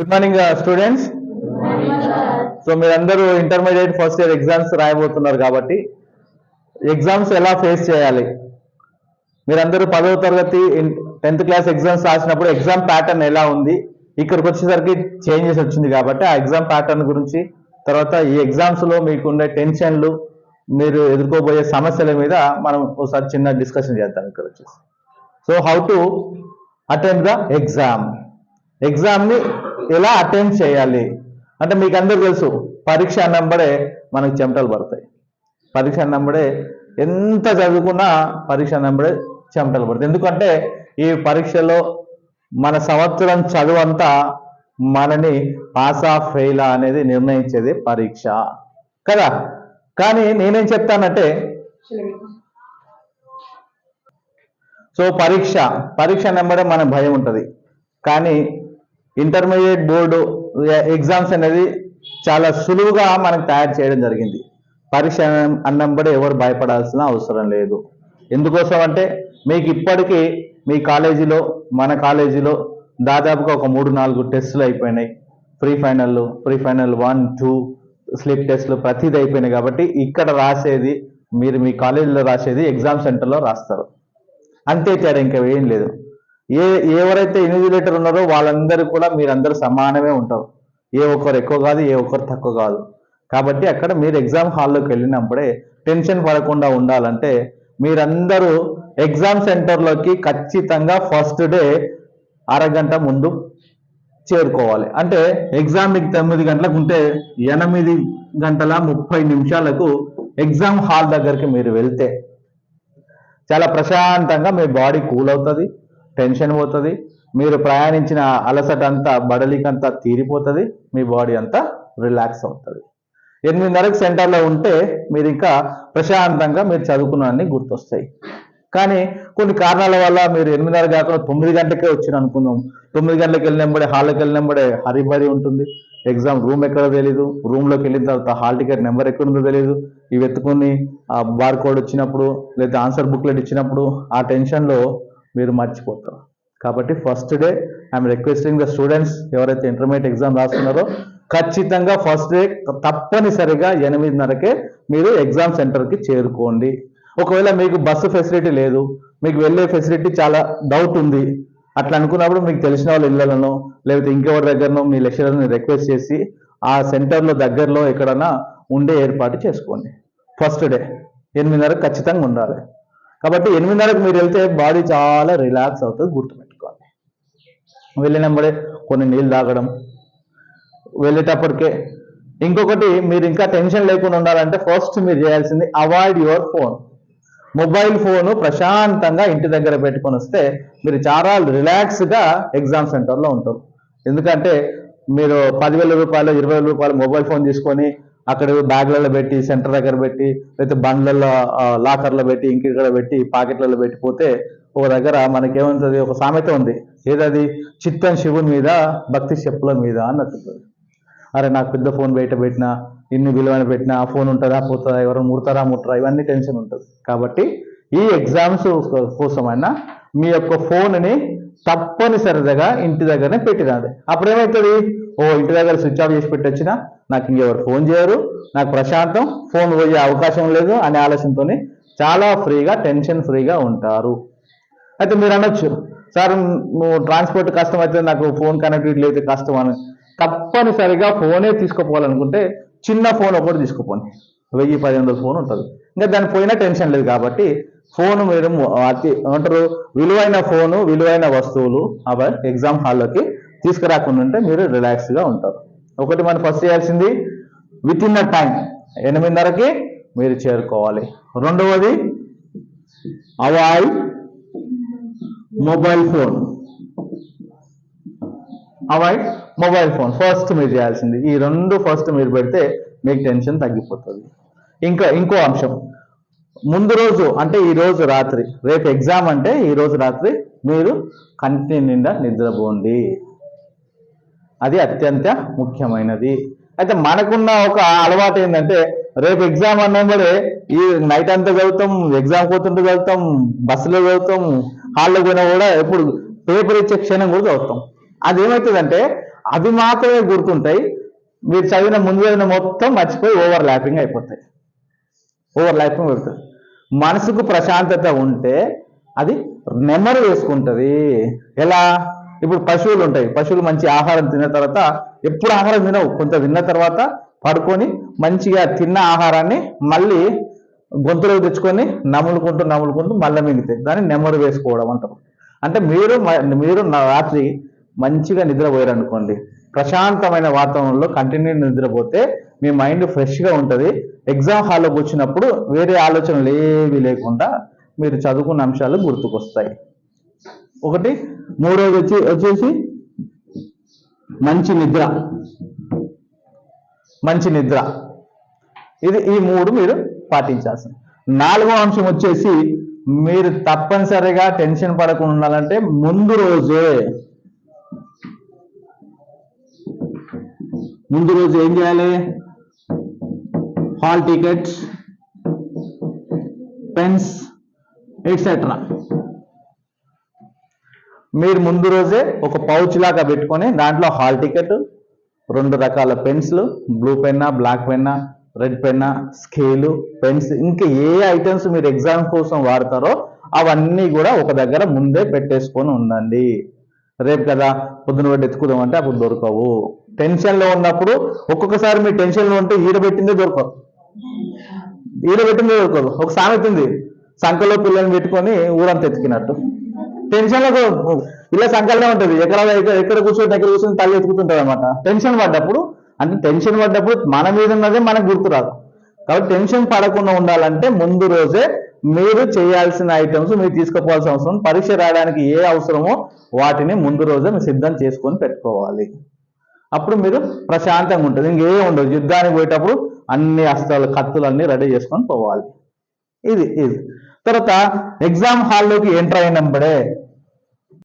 Good morning students. So మీరందరూ intermediate first year exams రాయబోతున్నారు కాబట్టి exams ఎలా ఫేస్ చేయాలి, మీరందరూ 10వ తరగతి 10th క్లాస్ ఎగ్జామ్స్ రాసినప్పుడు ఎగ్జామ్ ప్యాటర్న్ ఎలా ఉంది, ఇక్కడికి వచ్చేసరికి చేంజెస్ వచ్చింది కాబట్టి ఆ ఎగ్జామ్ ప్యాటర్న్ గురించి, తర్వాత ఈ ఎగ్జామ్స్ లో మీకుండే టెన్షన్లు, మీరు ఎదుర్కోబోయే సమస్యల మీద మనం ఒకసారి చిన్న డిస్కషన్ చేద్దాం ఇక్కడ వచ్చేసి. So how to attend the exam ని ఎలా అటెండ్ చేయాలి అంటే మీకు అందరూ తెలుసు, పరీక్ష అన్నంబడే మనకు చెమటలు పడతాయి. పరీక్ష అన్నంబడే ఎంత చదువుకున్నా పరీక్ష అన్నంబడే చెమటలు పడతాయి. ఎందుకంటే ఈ పరీక్షలో మన సంవత్సరం చదువు అంతా మనని పాస్ ఆఫ్ ఫెయిల్ అనేది నిర్ణయించేది పరీక్ష కదా. కానీ నేనేం చెప్తానంటే, సో పరీక్ష నెంబడే మన భయం ఉంటుంది. కానీ ఇంటర్మీడియట్ బోర్డు ఎగ్జామ్స్ అనేది చాలా సులువుగా మనకు తయారు చేయడం జరిగింది. పరీక్ష అన్నంబడే ఎవరు భయపడాల్సిన అవసరం లేదు. ఎందుకోసం అంటే మీకు ఇప్పటికీ మీ కాలేజీలో, మన కాలేజీలో దాదాపుగా ఒక 3-4 టెస్టులు అయిపోయినాయి. ప్రీ ఫైనల్ 1, 2 స్లిప్ టెస్ట్లు ప్రతిదీ అయిపోయినాయి. కాబట్టి ఇక్కడ రాసేది మీరు మీ కాలేజీలో రాసేది ఎగ్జామ్ సెంటర్లో రాస్తారు, అంతే తేడా, ఇంకా ఏం లేదు. ఎవరైతే ఇన్విజిలేటర్ ఉన్నారో వాళ్ళందరూ కూడా మీరందరూ సమానమే ఉంటారు. ఏ ఒక్కరు ఎక్కువ కాదు, ఏ ఒక్కరు తక్కువ కాదు. కాబట్టి అక్కడ మీరు ఎగ్జామ్ హాల్లోకి వెళ్ళినప్పుడే టెన్షన్ పడకుండా ఉండాలంటే మీరందరూ ఎగ్జామ్ సెంటర్లోకి ఖచ్చితంగా ఫస్ట్ డే అరగంట ముందు చేరుకోవాలి. అంటే ఎగ్జామ్ మీకు 9 గంటలకు ఉంటే 8:30 ఎగ్జామ్ హాల్ దగ్గరికి మీరు వెళ్తే చాలా ప్రశాంతంగా మీ బాడీ కూల్ అవుతుంది, టెన్షన్ పోతుంది, మీరు ప్రయాణించిన అలసట అంతా, బడలికంతా తీరిపోతుంది, మీ బాడీ అంతా రిలాక్స్ అవుతుంది. 8:30 సెంటర్లో ఉంటే మీరు ఇంకా ప్రశాంతంగా మీరు చదువుకున్నవన్నీ గుర్తొస్తాయి. కానీ కొన్ని కారణాల వల్ల మీరు 8:30 కాకుండా 9 గంటలకే వచ్చిన అనుకుందాం. 9 గంటలకు వెళ్ళినప్పుడే హాల్లోకి వెళ్ళినప్పుడే హరిబరి ఉంటుంది, ఎగ్జామ్ రూమ్ ఎక్కడో తెలీదు, రూమ్లోకి వెళ్ళిన తర్వాత హాల్ టికెట్ నెంబర్ ఎక్కడుందో తెలియదు, ఇవి ఎత్తుకుని ఆ బార్ కోడ్ వచ్చినప్పుడు లేదా ఆన్సర్ బుక్లెట్ ఇచ్చినప్పుడు ఆ టెన్షన్లో మీరు మర్చిపోతారు. కాబట్టి first day I'm requesting the students, ఎవరైతే ఇంటర్మీడియట్ ఎగ్జామ్ రాస్తున్నారో ఖచ్చితంగా ఫస్ట్ డే తప్పనిసరిగా 8:30కే మీరు ఎగ్జామ్ సెంటర్కి చేరుకోండి. ఒకవేళ మీకు బస్సు ఫెసిలిటీ లేదు, మీకు వెళ్ళే ఫెసిలిటీ చాలా డౌట్ ఉంది, అట్లా అనుకున్నప్పుడు మీకు తెలిసిన వాళ్ళ ఇళ్లలోనో లేకపోతే ఇంకెవరి దగ్గరనో మీ లెక్చరర్ని రిక్వెస్ట్ చేసి ఆ సెంటర్లో దగ్గరలో ఎక్కడైనా ఉండే ఏర్పాటు చేసుకోండి. ఫస్ట్ డే 8:30 ఖచ్చితంగా ఉండాలి. కాబట్టి 8:30కు మీరు వెళ్తే బాడీ చాలా రిలాక్స్ అవుతుంది, గుర్తుపెట్టుకోవాలి. వెళ్ళినప్పుడే కొన్ని నీళ్ళు తాగడం, వెళ్ళేటప్పటికే ఇంకొకటి, మీరు ఇంకా టెన్షన్ లేకుండా ఉండాలంటే ఫస్ట్ మీరు చేయాల్సింది avoid your phone. Mobile phone ప్రశాంతంగా ఇంటి దగ్గర పెట్టుకొని వస్తే మీరు చాలా రిలాక్స్గా ఎగ్జామ్ సెంటర్లో ఉంటారు. ఎందుకంటే మీరు 10,000 రూపాయలు 20,000 రూపాయలు మొబైల్ ఫోన్ తీసుకొని అక్కడ బ్యాగ్లలో పెట్టి, సెంటర్ దగ్గర పెట్టి, లేకపోతే బండ్లలో లాకర్లో పెట్టి, ఇంకిక్కడ పెట్టి, పాకెట్లలో పెట్టిపోతే ఒక దగ్గర మనకేముంటుంది, ఒక సామెత ఉంది, ఏదది, చిత్తం శివుని మీద భక్తి చెప్పుల మీద అన్నట్టు. అరే నాకు పెద్ద ఫోన్ బయట పెట్టినా, ఇన్ని విలువైన పెట్టినా, ఆ ఫోన్ ఉంటుందా పోతుందా, ఎవరు ముడతారా ముట్టరా, ఇవన్నీ టెన్షన్ ఉంటుంది. కాబట్టి ఈ ఎగ్జామ్స్ కోసమైనా మీ యొక్క ఫోన్ని తప్పనిసరిగా ఇంటి దగ్గరనే పెట్టినది. అప్పుడేమవుతుంది, ఇంటి దగ్గర స్విచ్ ఆఫ్ చేసి పెట్టొచ్చినా నాకు ఇంకెవరు ఫోన్ చేయరు, నాకు ప్రశాంతం, ఫోన్ పోయే అవకాశం లేదు అనే ఆలోచనతో చాలా ఫ్రీగా, టెన్షన్ ఫ్రీగా ఉంటారు. అయితే మీరు అనొచ్చు, సార్ నువ్వు ట్రాన్స్పోర్ట్ కష్టం అయితే నాకు ఫోన్ కనెక్టివిటీ లేదు కష్టం అని. తప్పనిసరిగా ఫోనే తీసుకుపోవాలనుకుంటే చిన్న ఫోన్ ఒకటి తీసుకుపోండి, 1000-1500 ఫోన్ ఉంటుంది, ఇంకా దాని పోయినా టెన్షన్ లేదు. కాబట్టి ఫోన్ మీరు అంటారు విలువైన ఫోను, విలువైన వస్తువులు అవి ఎగ్జామ్ హాల్లోకి తీసుకురాకుండా ఉంటే మీరు రిలాక్స్గా ఉంటారు. ఒకటి మనం ఫస్ట్ చేయాల్సింది విత్ ఇన్ ద టైం 8:30కి మీరు చేరుకోవాలి. రెండవది అవాయిడ్ మొబైల్ ఫోన్. ఫస్ట్ మీరు చేయాల్సింది ఈ రెండు. ఫస్ట్ మీరు పెడితే మీకు టెన్షన్ తగ్గిపోతుంది. ఇంకో అంశం, ముందు రోజు అంటే ఈ రోజు రాత్రి, రేపు ఎగ్జామ్ అంటే ఈ రోజు రాత్రి మీరు కంటి నిండా నిద్రపోండి, అది అత్యంత ముఖ్యమైనది. అయితే మనకున్న ఒక అలవాటు ఏంటంటే, రేపు ఎగ్జామ్ అన్నప్పుడే ఈ నైట్ అంతా చదువుతాం, ఎగ్జామ్ పోతుంటే చదువుతాం, బస్సులో చదువుతాం, హాల్లో పోయినా కూడా ఎప్పుడు పేపర్ ఇచ్చే క్షణం కూడా చదువుతాం. అదేమవుతుందంటే అవి మాత్రమే గుర్తుంటాయి. మీరు చదివిన ముందు చదివిన మొత్తం మర్చిపోయి ఓవర్ ల్యాపింగ్ అయిపోతాయి. ఓవర్ ల్యాపింగ్ అవుతుంది. మనసుకు ప్రశాంతత ఉంటే అది నెమరు వేసుకుంటుంది. ఎలా? ఇప్పుడు పశువులు ఉంటాయి. పశువులు మంచి ఆహారం తిన్న తర్వాత, ఎప్పుడు ఆహారం తినవు, కొంత తిన్న తర్వాత పడుకొని మంచిగా తిన్న ఆహారాన్ని మళ్ళీ గొంతులోకి తెచ్చుకొని నములుకుంటూ మళ్ళీ మింగుతాయి. దాన్ని నెమరు వేసుకోవడం అంటారు. అంటే మీరు రాత్రి మంచిగా నిద్రపోయారు అనుకోండి, ప్రశాంతమైన వాతావరణంలో కంటిన్యూ నిద్రపోతే మీ మైండ్ ఫ్రెష్గా ఉంటుంది. ఎగ్జామ్ హాల్లోకి వచ్చినప్పుడు వేరే ఆలోచనలు ఏవి లేకుండా మీరు చదువుకున్న అంశాలు గుర్తుకొస్తాయి. ఒకటి. మూడోది వచ్చేసి మంచి నిద్ర. ఈ మూడు మీరు పాటించాల్సింది. నాలుగో అంశం వచ్చేసి మీరు తప్పనిసరిగా టెన్షన్ పడకుండా ఉండాలంటే ముందు రోజు ఏం చేయాలి? హాల్ టికెట్స్, పెన్స్ ఎట్సెట్రా మీరు ముందు రోజే ఒక పౌచ్ లాగా పెట్టుకొని దాంట్లో హాల్ టికెట్, 2 రకాల పెన్సిల్, బ్లూ పెన్నా, బ్లాక్ పెన్నా, రెడ్ పెన్నా, స్కేలు, పెన్స్, ఇంకా ఏ ఐటమ్స్ మీరు ఎగ్జామ్ కోసం వాడతారో అవన్నీ కూడా ఒక దగ్గర ముందే పెట్టేసుకొని ఉండండి. రేపు కదా పొద్దున పట్టి ఎత్తుకుదామంటే అప్పుడు దొరకవు. టెన్షన్లో ఉన్నప్పుడు ఒక్కొక్కసారి మీరు టెన్షన్లో ఉంటే ఈడబెట్టిందే దొరకదు. ఒక సామెత ఉంది, సంకలో పిల్లల్ని పెట్టుకొని ఊరంతా ఎత్తుకినట్టు. టెన్షన్లో ఇలా సంకలనే ఉంటుంది. ఎక్కడ కూర్చొని తల్లి ఎత్తుకుతుంటుంది అనమాట. టెన్షన్ పడ్డప్పుడు మన మీద ఉన్నదే మనకు గుర్తురాదు. కాబట్టి టెన్షన్ పడకుండా ఉండాలంటే ముందు రోజే మీరు చేయాల్సిన ఐటమ్స్ మీరు తీసుకుపోవాల్సిన అవసరం, పరీక్ష రాయడానికి ఏ అవసరమో వాటిని ముందు రోజే మీరు సిద్ధం చేసుకొని పెట్టుకోవాలి. అప్పుడు మీరు ప్రశాంతంగా ఉంటుంది. ఇంకే ఉండదు. యుద్ధానికి పోయేటప్పుడు అన్ని అస్త్రాలు, కత్తులు అన్ని రెడీ చేసుకొని పోవాలి. ఇది తర్వాత ఎగ్జామ్ హాల్లోకి ఎంటర్ అయినప్పుడే